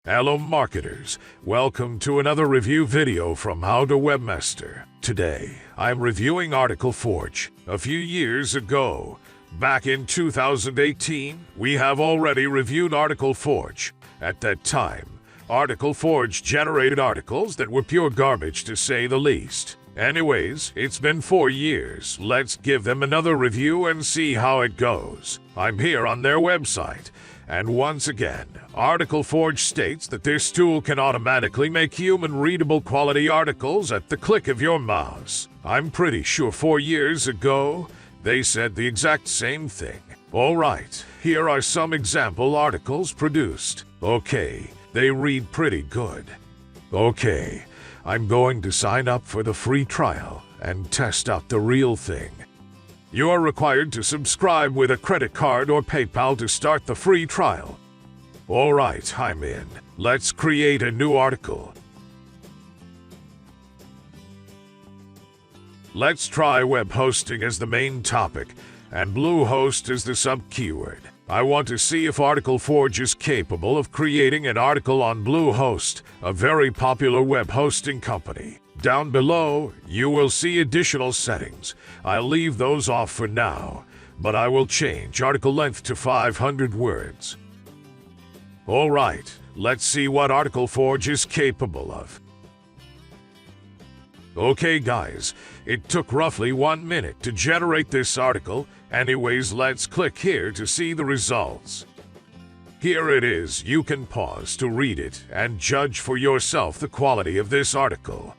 Hello marketers, welcome to another review video from How to Webmaster. Today, I'm reviewing ArticleForge. A few years ago, back in 2018, we have already reviewed ArticleForge. At that time, ArticleForge generated articles that were pure garbage to say the least. Anyways, it's been 4 years. Let's give them another review and see how it goes. I'm here on their website. And once again, ArticleForge states that this tool can automatically make human-readable quality articles at the click of your mouse. I'm pretty sure 4 years ago, they said the exact same thing. Alright, here are some example articles produced. Okay, they read pretty good. Okay, I'm going to sign up for the free trial and test out the real thing. You are required to subscribe with a credit card or PayPal to start the free trial. Alright, I'm in. Let's create a new article. Let's try web hosting as the main topic and Bluehost as the sub-keyword. I want to see if ArticleForge is capable of creating an article on Bluehost, a very popular web hosting company. Down below, you will see additional settings. I'll leave those off for now, but I will change article length to 500 words. Alright, let's see what ArticleForge is capable of. Okay guys, it took roughly 1 minute to generate this article. Anyways, let's click here to see the results. Here it is. You can pause to read it and judge for yourself the quality of this article.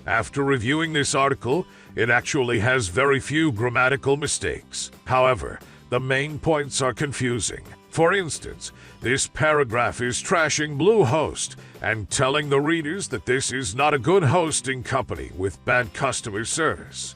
After reviewing this article, it actually has very few grammatical mistakes. However, the main points are confusing. For instance, this paragraph is trashing Bluehost and telling the readers that this is not a good hosting company with bad customer service.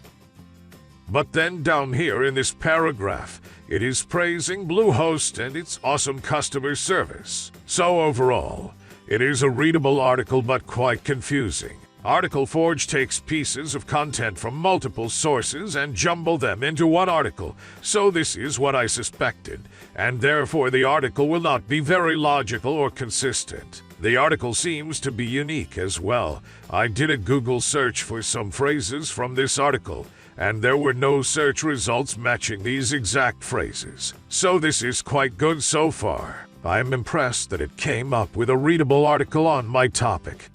But then down here in this paragraph, it is praising Bluehost and its awesome customer service. So overall, it is a readable article but quite confusing. ArticleForge takes pieces of content from multiple sources and jumble them into one article, so this is what I suspected, and therefore the article will not be very logical or consistent. The article seems to be unique as well. I did a Google search for some phrases from this article, and there were no search results matching these exact phrases. So this is quite good so far. I'm impressed that it came up with a readable article on my topic.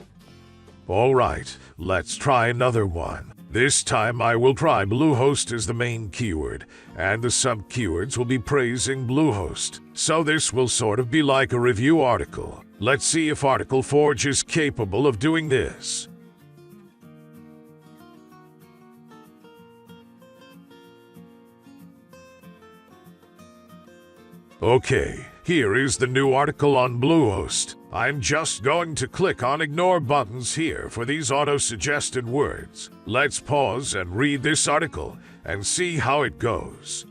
Alright, let's try another one. This time I will try Bluehost as the main keyword, and the sub-keywords will be praising Bluehost. So this will sort of be like a review article. Let's see if ArticleForge is capable of doing this. Okay, here is the new article on Bluehost. I'm just going to click on Ignore buttons here for these auto-suggested words. Let's pause and read this article and see how it goes.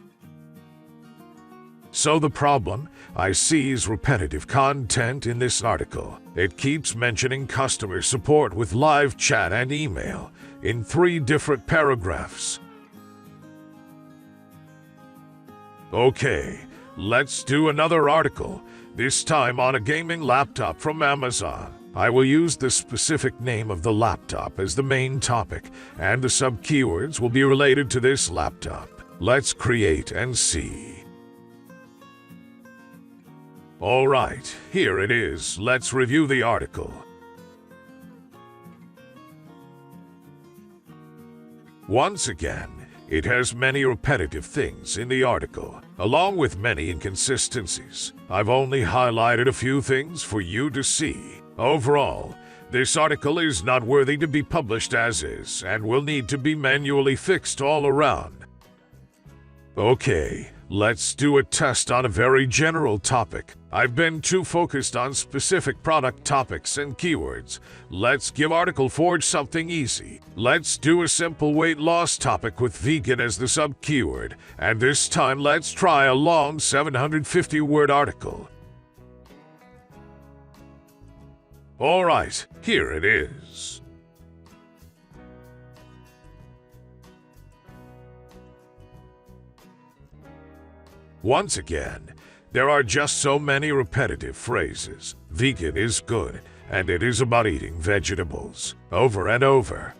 So the problem I see is repetitive content in this article. It keeps mentioning customer support with live chat and email in 3 different paragraphs. Okay, let's do another article. This time on a gaming laptop from Amazon. I will use the specific name of the laptop as the main topic, and the sub-keywords will be related to this laptop. Let's create and see. Alright, here it is. Let's review the article. Once again, it has many repetitive things in the article, along with many inconsistencies. I've only highlighted a few things for you to see. Overall, this article is not worthy to be published as is, and will need to be manually fixed all around. Okay, let's do a test on a very general topic. I've been too focused on specific product topics and keywords. Let's give ArticleForge something easy. Let's do a simple weight loss topic with vegan as the sub-keyword, and this time let's try a long 750-word article. Alright, here it is. Once again, There are just so many repetitive phrases. Vegan is good, and it is about eating vegetables over and over.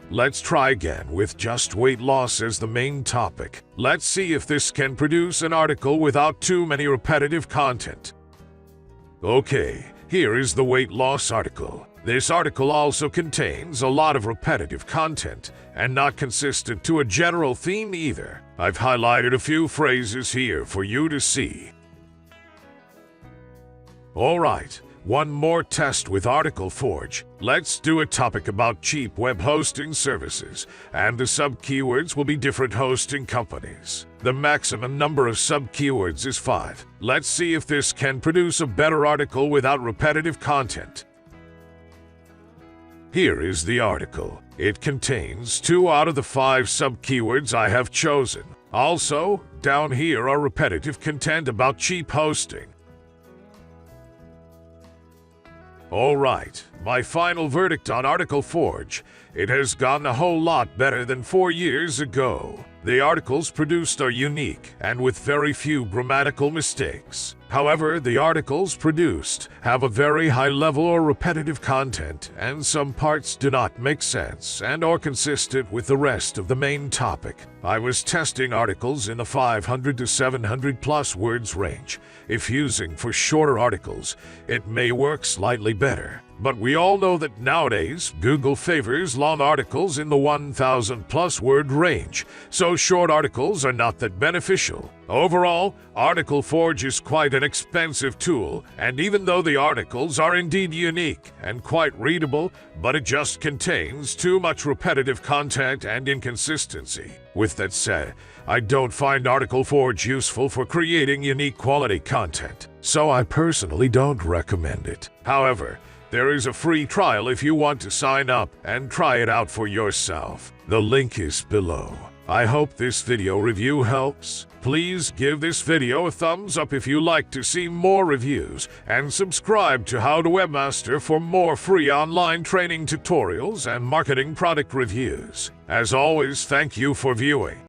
Let's try again with just weight loss as the main topic. Let's see if this can produce an article without too many repetitive content. Okay, here is the weight loss article. This article also contains a lot of repetitive content and not consistent to a general theme either. I've highlighted a few phrases here for you to see. Alright, one more test with ArticleForge. Let's do a topic about cheap web hosting services, and the sub-keywords will be different hosting companies. The maximum number of sub-keywords is 5. Let's see if this can produce a better article without repetitive content. Here is the article. It contains 2 out of the 5 sub-keywords I have chosen. Also, down here are repetitive content about cheap hosting. Alright, my final verdict on ArticleForge. It has gone a whole lot better than 4 years ago. The articles produced are unique and with very few grammatical mistakes. However, the articles produced have a very high level or repetitive content, and some parts do not make sense and are consistent with the rest of the main topic. I was testing articles in the 500 to 700 plus words range. If using for shorter articles, it may work slightly better. But we all know that nowadays, Google favors long articles in the 1,000 plus word range, so short articles are not that beneficial. Overall, ArticleForge is quite an expensive tool, and even though the articles are indeed unique and quite readable, but it just contains too much repetitive content and inconsistency. With that said, I don't find ArticleForge useful for creating unique quality content, so I personally don't recommend it. However, there is a free trial if you want to sign up and try it out for yourself. The link is below. I hope this video review helps. Please give this video a thumbs up if you like to see more reviews, and subscribe to How to Webmaster for more free online training tutorials and marketing product reviews. As always, thank you for viewing.